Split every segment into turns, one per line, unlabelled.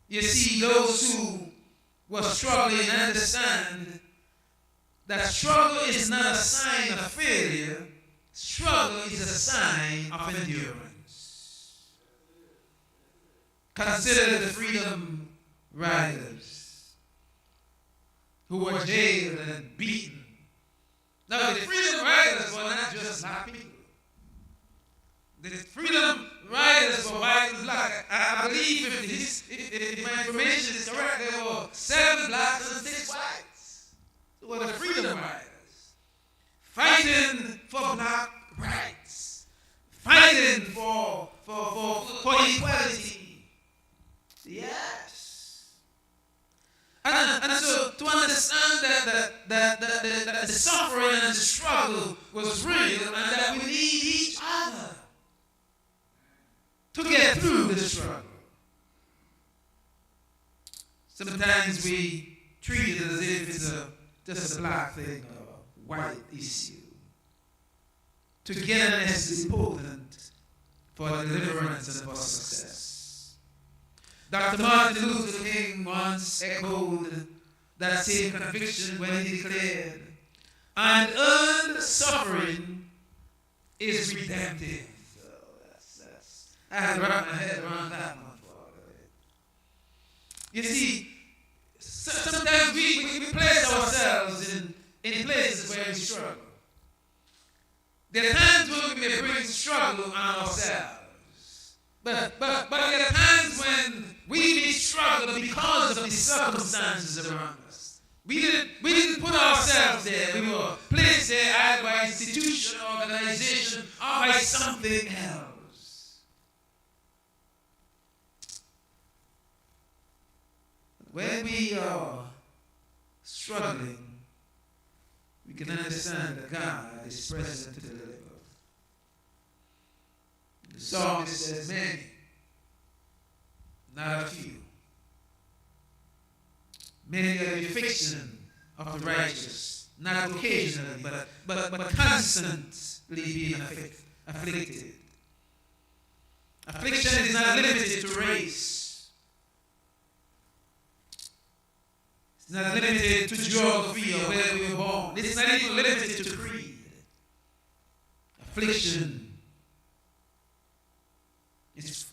You see, those who were struggling understand that struggle is not a sign of failure. Struggle is a sign of endurance. Consider the freedom riders who were jailed and beaten. Now, the freedom riders were not just black people. The freedom riders were white and black. I believe if my information is correct, there were 7 blacks and 6 whites. Who were the freedom riders, fighting for black rights, fighting for equality. Yes. And so to understand that the suffering and the struggle was real and that we need each other to get through the struggle. Sometimes we treat it as if it's just a black thing or a white issue. Togetherness is important for deliverance and for success. Dr. Martin Luther King once echoed that same conviction when he declared, "Unearned suffering is redemptive." I had to wrap my head around that one for it. You see, sometimes we place ourselves in places where we struggle. There are times when we may bring struggle on ourselves. But there are times when we may struggle because of the circumstances around us. We didn't put ourselves there. We were placed there either by institution, organization, or by something else. When we are struggling, we can understand that God is present to deliver. The psalmist says, "Many, not a few. Many are the affliction of the righteous, not occasionally, but constantly being afflicted." Affliction is not limited to race. It's not limited to geography or where we were born. It's not even limited to creed. Affliction is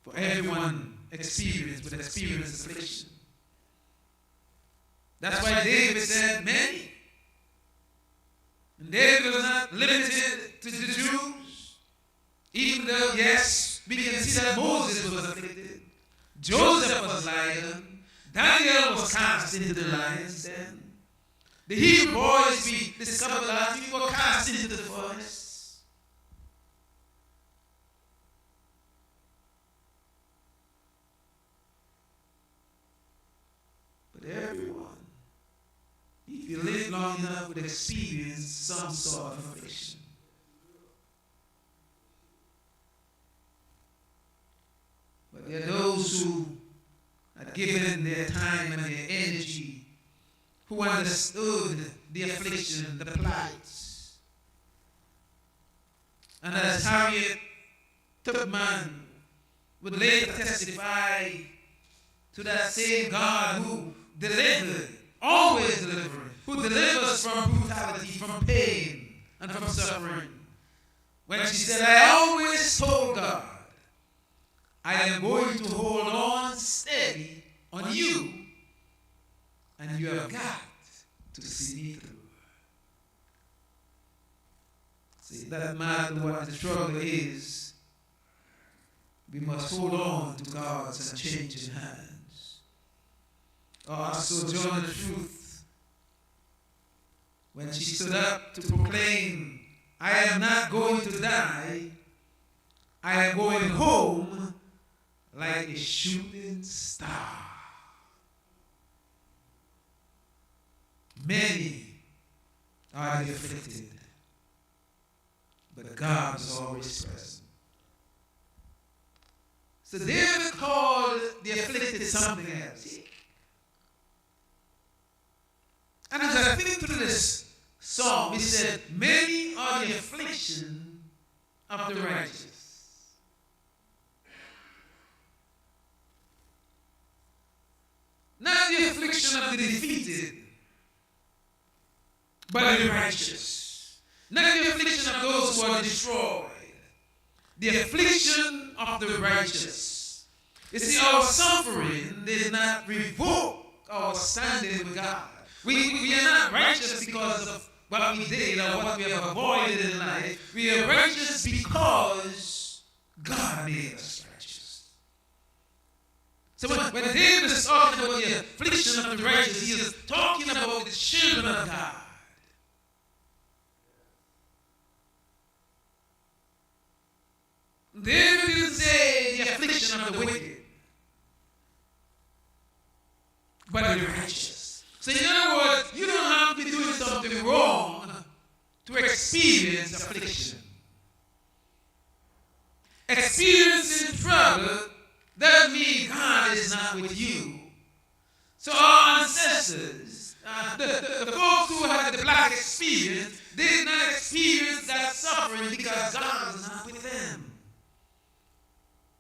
for everyone will experience affliction. That's why David said many. And David was not limited to the Jews. Even though, yes, we can see that Moses was afflicted. Joseph was lion. Daniel was cast into the lion's den. The Hebrew boys we discovered last week were cast into the furnace. But everyone, if you live long enough, would experience some sort of affliction. But there are those who had given their time and their energy, who understood the affliction, the plights. And as Harriet Tubman would later testify to that same God who delivered, always delivering, who delivers from brutality, from pain, and from suffering. When she said, "I always told God, I am going to hold on steady on you, and you have got to see me through." See, it doesn't matter what the struggle is, we must hold on to God's unchanging hands. Our Sojourner Truth, when she stood up to proclaim, "I am not going to die, I am going home like a shooting star." Many are the afflicted, but God is always present. So David called the afflicted something else. And as I think through this psalm, he said, "Many are the affliction of the righteous." affliction of the defeated, but the righteous. Not the affliction of those who are destroyed. The affliction of the righteous. You see, our suffering did not revoke our standing with God. We are not righteous because of what we did or what we have avoided in life. We are righteous because God made us righteous. So when David is talking about the affliction of the righteous, he is talking about the children of God. David didn't say the affliction of the wicked, but the righteous. So in other words, you don't have to be doing something wrong to experience affliction. Experiencing trouble doesn't mean God is not with you. So our ancestors, the folks who had the black experience, did not experience that suffering because God was not with them.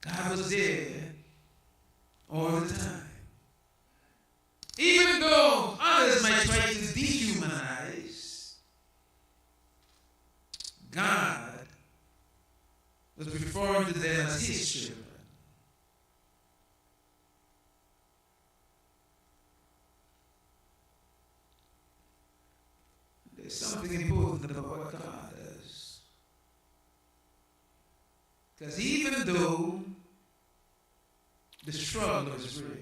God was there all the time. Even though others might try to dehumanize, God was referring to them as his children. There's something important about what God does. Because even though the struggle is real,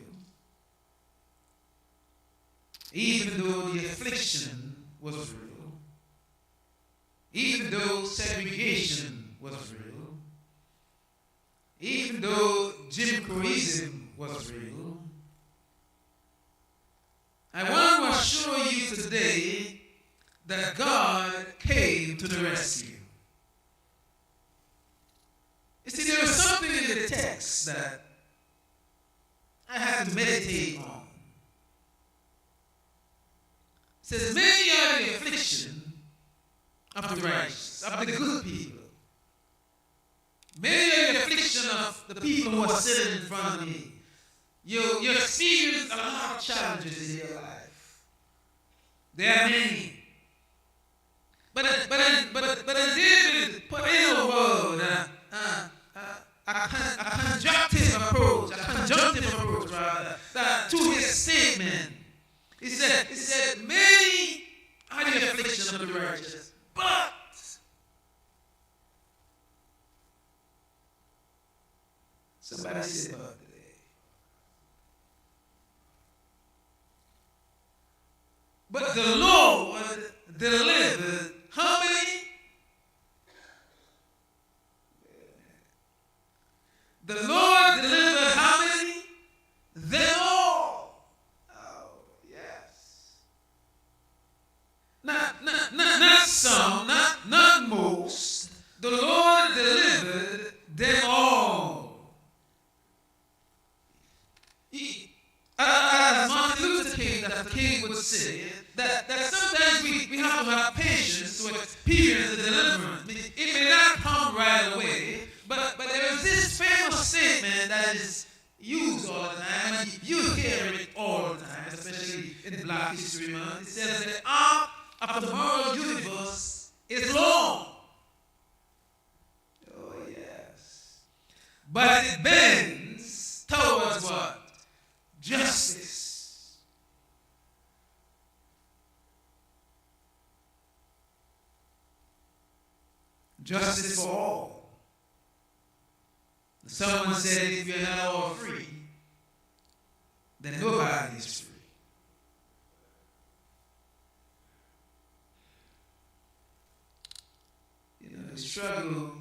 even though the affliction was real, even though segregation was real, even though Jim Crowism was real, I want to assure you today that God came to the rescue. You see, there was something in the text that I had to meditate on. It says, many are the affliction of the righteous, of the good people. Many are the affliction of the people who are sitting in front of me. You experience a lot of challenges in your life. There are many. But David put in a word, a conjunctive approach rather, to his statement. He said, many are the affliction of the righteous, but somebody said but today. But the Lord delivered how many? The Lord delivered how many? Them all. Oh, yes. Not some, not most. The Lord delivered them all. As Martin Luther King, that the King would say, that sometimes we have to have patience to experience the deliverance. It may not come right away, but there is this famous statement that is used all the time, and you hear it all the time, especially in Black History Month. It says the arc of the moral universe is long. Oh, yes. But it bends towards what? Justice. Justice for all. Someone said if you're not all free, then nobody is free. You know, the struggle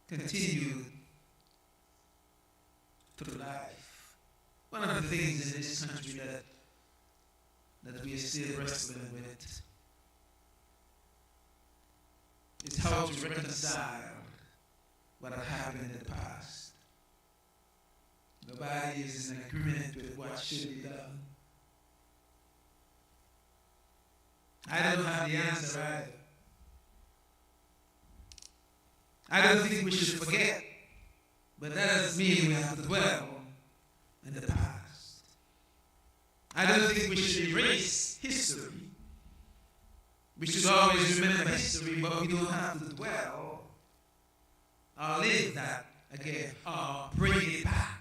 continued through life. One of the things in this country that we are still wrestling with is how to reconcile what had happened in the past. Nobody is in agreement with what should be done. I don't have the answer either. I don't think we should forget, but that doesn't mean we have to dwell in the past. I don't think we should erase history. We should always remember history, but we don't have to dwell or live that again or bring it back.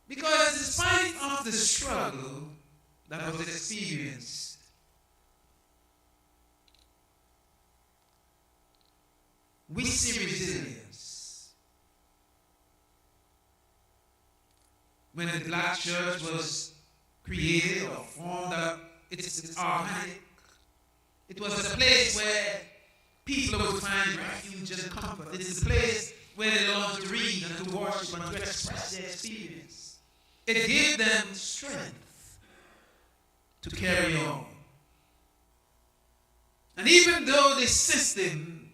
Because despite of the struggle that was experienced, we see resilience. When the black church was created or formed up, it's organic. It was a place where people would find refuge and comfort. It's a place where they learned to read and to worship and to express their experience. It gave them strength to carry on. And even though the system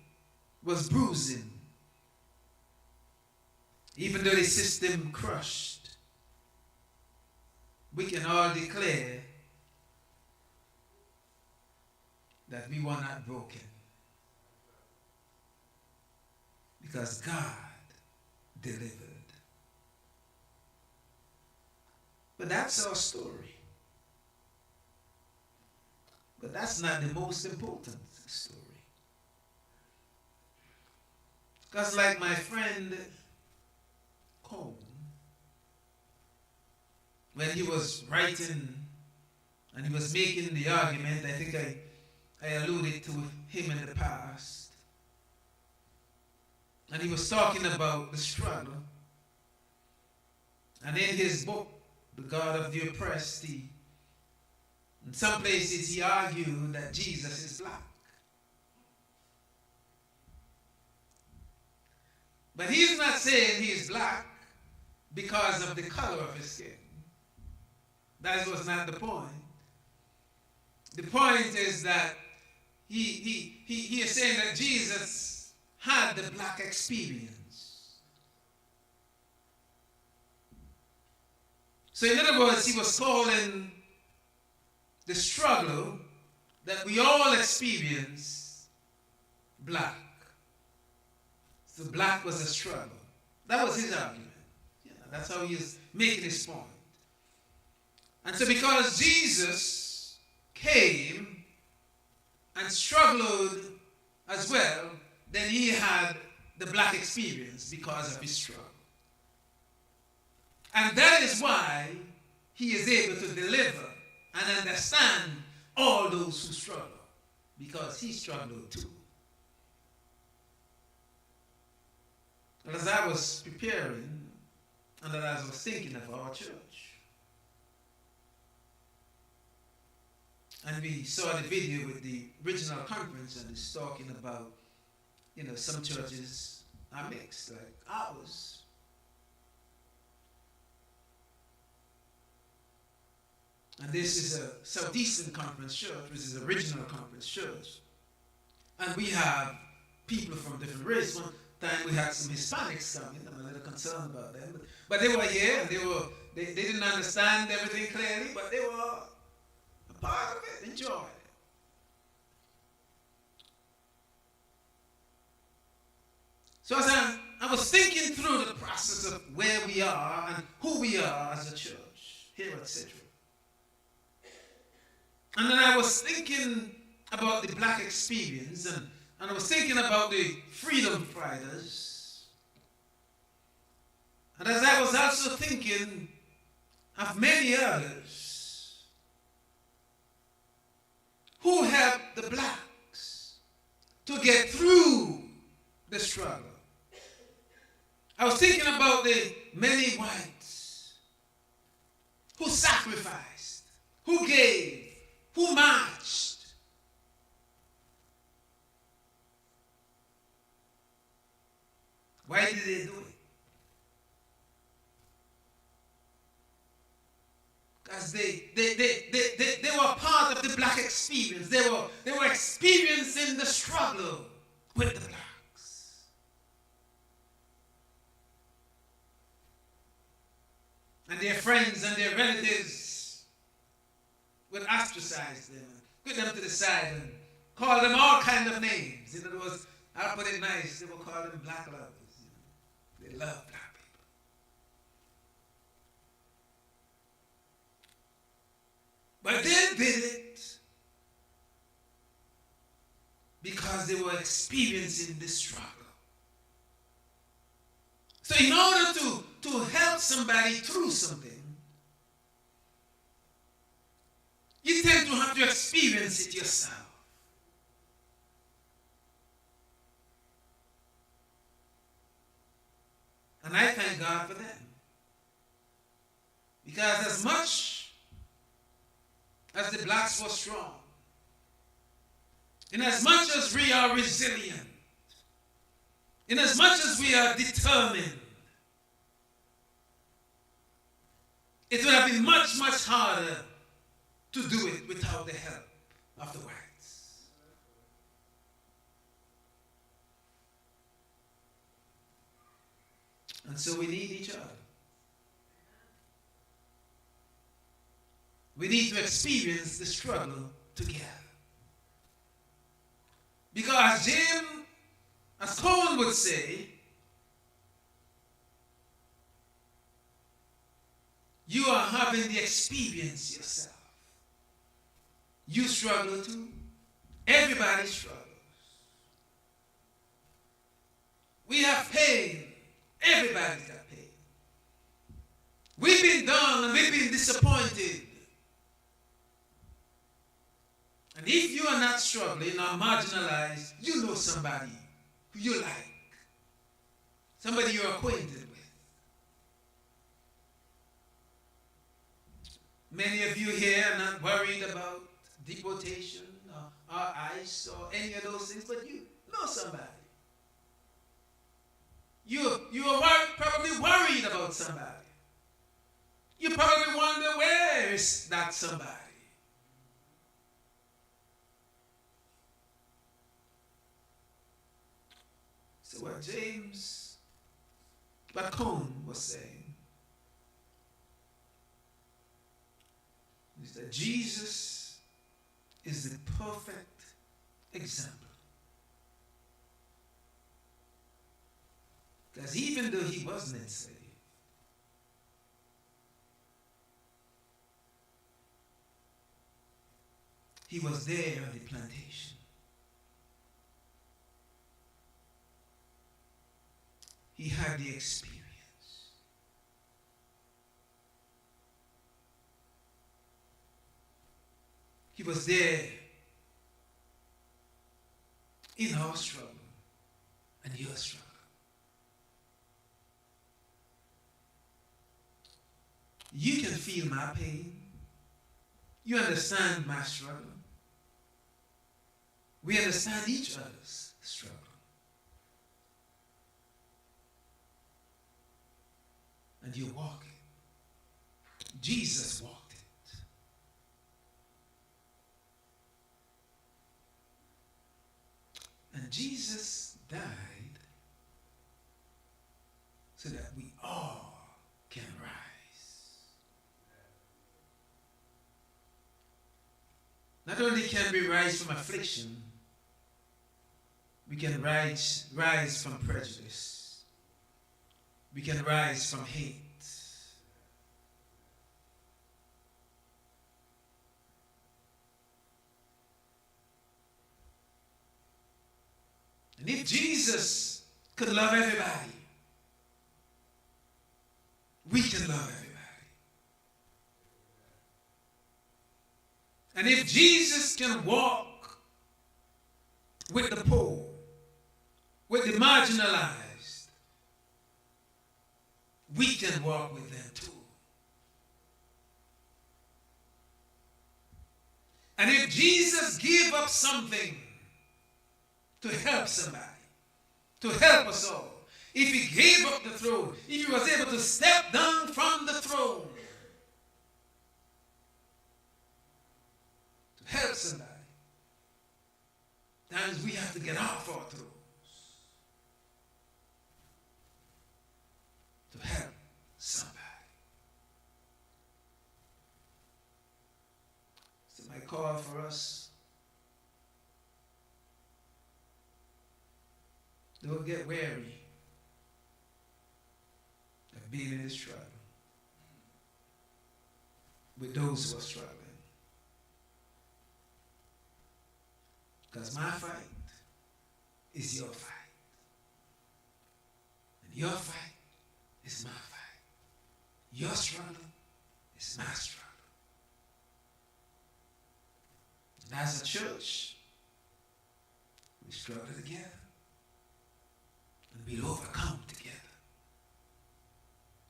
was bruising, even though the system crushed, we can all declare that we were not broken, because God delivered. But that's our story. But that's not the most important story. Because like my friend Cole, when he was writing and he was making the argument, I think I alluded to him in the past, and he was talking about the struggle. And in his book, The God of the Oppressed, in some places he argued that Jesus is black. But he's not saying he is black because of the color of his skin. That was not the point. The point is that he is saying that Jesus had the black experience. So in other words, he was calling the struggle that we all experience black. So black was a struggle. That was his argument. Yeah, that's how he is making his point. And so because Jesus came and struggled as well, then he had the black experience because of his struggle. And that is why he is able to deliver and understand all those who struggle, because he struggled too. And as I was preparing and as I was thinking of our church, and we saw the video with the original conference, and it's talking about, some churches are mixed, like ours. And this is a Southeastern Conference church, which is the original conference church. And we have people from different races. One time we had some Hispanics coming. I'm a little concerned about them. But they were here, and they didn't understand everything clearly, but they were a part of it. Enjoy it. So as I was thinking through the process of where we are and who we are as a church here at Citra, and then I was thinking about the black experience, and I was thinking about the freedom fighters. And as I was also thinking of many others who helped the blacks to get through the struggle, I was thinking about the many whites who sacrificed, who gave, who marched. Why did they do it? Because they were part of the black experience. They were experiencing the struggle with the blacks. And their friends and their relatives would ostracize them, put them to the side, and call them all kinds of names. In other words, I'll put it nice, they will call them black lovers. They love black people. But they did it because they were experiencing the struggle. So in order to help somebody through something, you tend to have to experience it yourself. And I thank God for that. Because as much as the blacks were strong, in as much as we are resilient, in as much as we are determined, it would have been much, much harder to do it without the help of the whites. And so we need each other. We need to experience the struggle together. Because as Cohen would say, you are having the experience yourself. You struggle too. Everybody struggles. We have pain. Everybody's got pain. We've been down and we've been disappointed. And if you are not struggling or marginalized, you know somebody who you like. Somebody you're acquainted with. Many of you here are not worried about deportation or ICE or any of those things, but you know somebody. You are probably worried about somebody. You probably wonder, where is that somebody? So what Cohn was saying is that Jesus is the perfect example. Because even though he wasn't enslaved, he was there on the plantation. He had the experience. He was there in our struggle and your struggle. You can feel my pain. You understand my struggle. We understand each other's struggle. And you walk it. Jesus walked it. And Jesus died so that we all can rise. Not only can we rise from affliction, we can rise from prejudice. We can rise from hate. And if Jesus could love everybody, we can love everybody. And if Jesus can walk with the poor, with the marginalized, we can walk with them too. And if Jesus gave up something to help somebody, to help us all, if he gave up the throne, if he was able to step down from the throne to help somebody, times we have to get off our thrones to help somebody. So my call for us, don't get weary of being in this struggle with those who are struggling. Because my fight is your fight. And your fight is my fight. Your struggle is my struggle. And as a church, we struggle together. And we'll overcome together.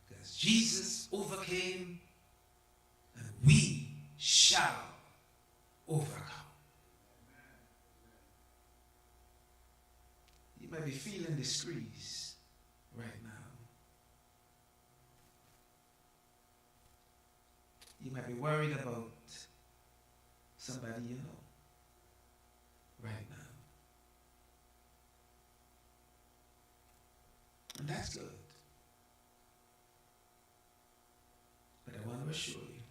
Because Jesus overcame, and we shall overcome. You might be feeling the squeeze right now. You might be worried about somebody you know right now. And that's good. But I want to assure you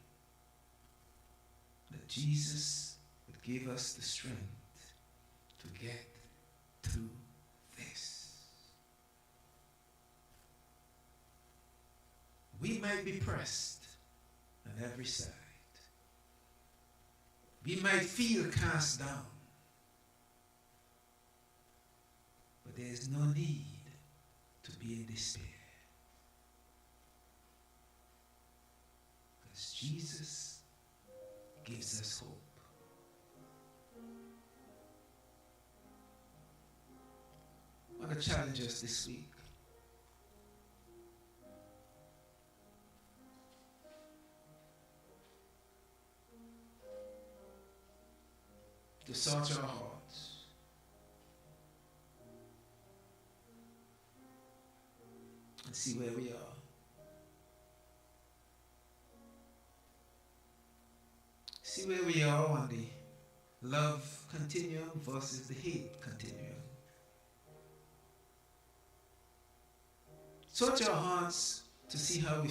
that Jesus would give us the strength to get through this. We might be pressed on every side. We might feel cast down. But there is no need to be in despair. Because Jesus gives us hope. I want to challenge us this week. To search our hearts. And see where we are. See where we are on the love continuum versus the hate continuum. Search our hearts to see how we